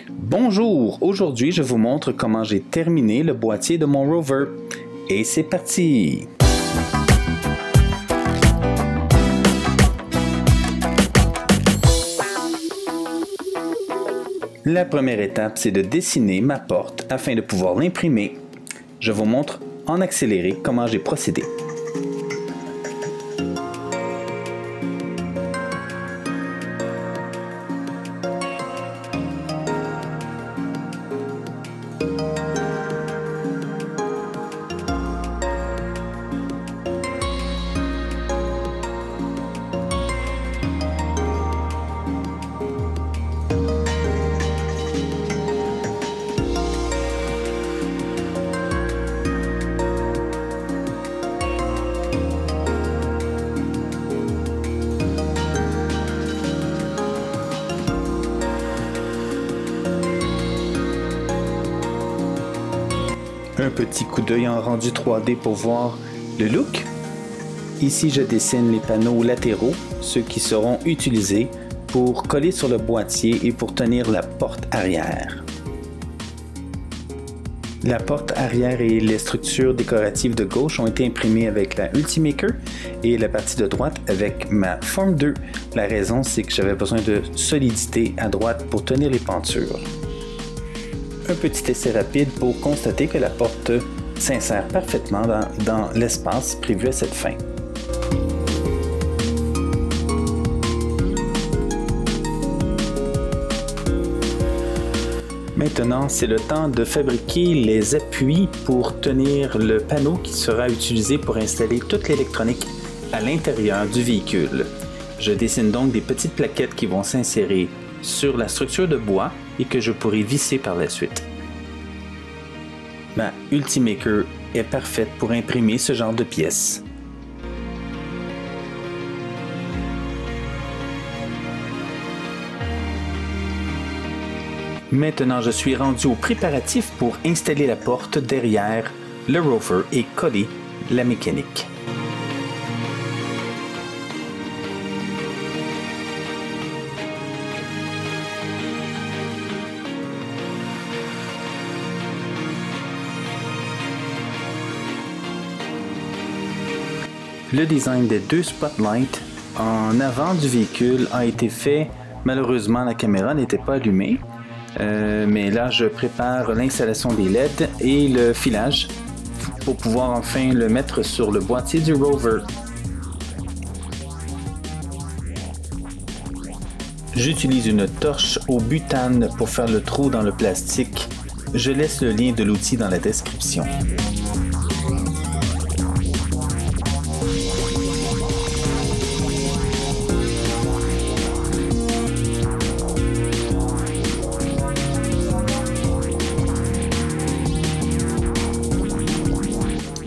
Bonjour, aujourd'hui je vous montre comment j'ai terminé le boîtier de mon rover. Et c'est parti! La première étape, c'est de dessiner ma porte afin de pouvoir l'imprimer. Je vous montre en accéléré comment j'ai procédé. Un petit coup d'œil en rendu 3D pour voir le look. Ici, je dessine les panneaux latéraux, ceux qui seront utilisés pour coller sur le boîtier et pour tenir la porte arrière. La porte arrière et les structures décoratives de gauche ont été imprimées avec la Ultimaker et la partie de droite avec ma Form 2. La raison, c'est que j'avais besoin de solidité à droite pour tenir les pentures. Un petit essai rapide pour constater que la porte s'insère parfaitement dans l'espace prévu à cette fin. Maintenant, c'est le temps de fabriquer les appuis pour tenir le panneau qui sera utilisé pour installer toute l'électronique à l'intérieur du véhicule. Je dessine donc des petites plaquettes qui vont s'insérer sur la structure de bois et que je pourrai visser par la suite. Ma Ultimaker est parfaite pour imprimer ce genre de pièces. Maintenant, je suis rendu au préparatif pour installer la porte derrière le rover et coller la mécanique. Le design des deux spotlights en avant du véhicule a été fait. Malheureusement, la caméra n'était pas allumée. Mais là, je prépare l'installation des LED et le filage pour pouvoir enfin le mettre sur le boîtier du rover. J'utilise une torche au butane pour faire le trou dans le plastique. Je laisse le lien de l'outil dans la description.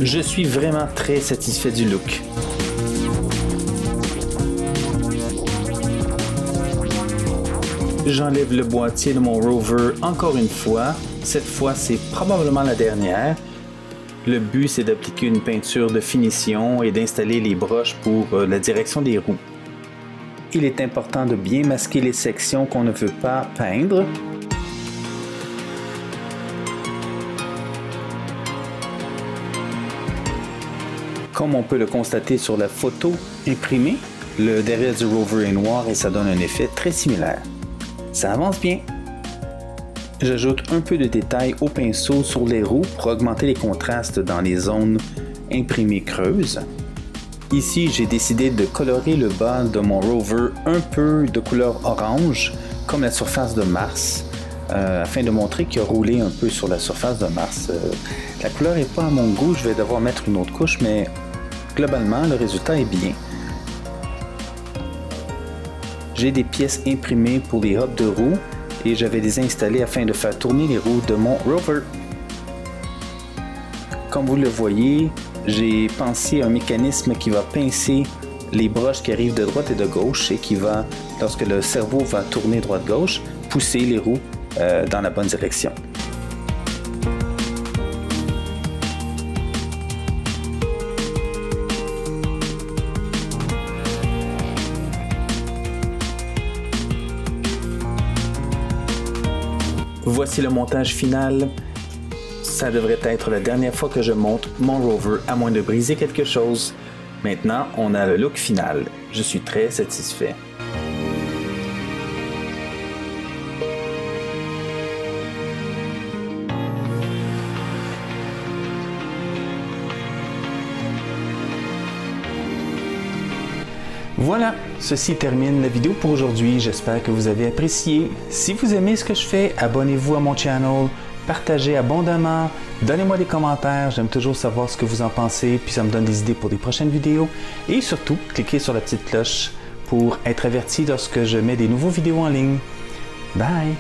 Je suis vraiment très satisfait du look. J'enlève le boîtier de mon rover encore une fois. Cette fois, c'est probablement la dernière. Le but, c'est d'appliquer une peinture de finition et d'installer les broches pour la direction des roues. Il est important de bien masquer les sections qu'on ne veut pas peindre. Comme on peut le constater sur la photo imprimée, le derrière du rover est noir et ça donne un effet très similaire. Ça avance bien. J'ajoute un peu de détails au pinceau sur les roues pour augmenter les contrastes dans les zones imprimées creuses. Ici, j'ai décidé de colorer le bas de mon rover un peu de couleur orange, comme la surface de Mars, afin de montrer qu'il a roulé un peu sur la surface de Mars. La couleur n'est pas à mon goût, je vais devoir mettre une autre couche, mais globalement, le résultat est bien. J'ai des pièces imprimées pour les hubs de roues et je vais les installer afin de faire tourner les roues de mon rover. Comme vous le voyez, j'ai pensé à un mécanisme qui va pincer les broches qui arrivent de droite et de gauche et qui va, lorsque le cerveau va tourner droite-gauche, pousser les roues dans la bonne direction. Voici le montage final. Ça devrait être la dernière fois que je monte mon rover à moins de briser quelque chose. Maintenant, on a le look final. Je suis très satisfait. Voilà, ceci termine la vidéo pour aujourd'hui. J'espère que vous avez apprécié. Si vous aimez ce que je fais, abonnez-vous à mon channel, partagez abondamment, donnez-moi des commentaires. J'aime toujours savoir ce que vous en pensez, puis ça me donne des idées pour des prochaines vidéos. Et surtout, cliquez sur la petite cloche pour être averti lorsque je mets des nouveaux vidéos en ligne. Bye!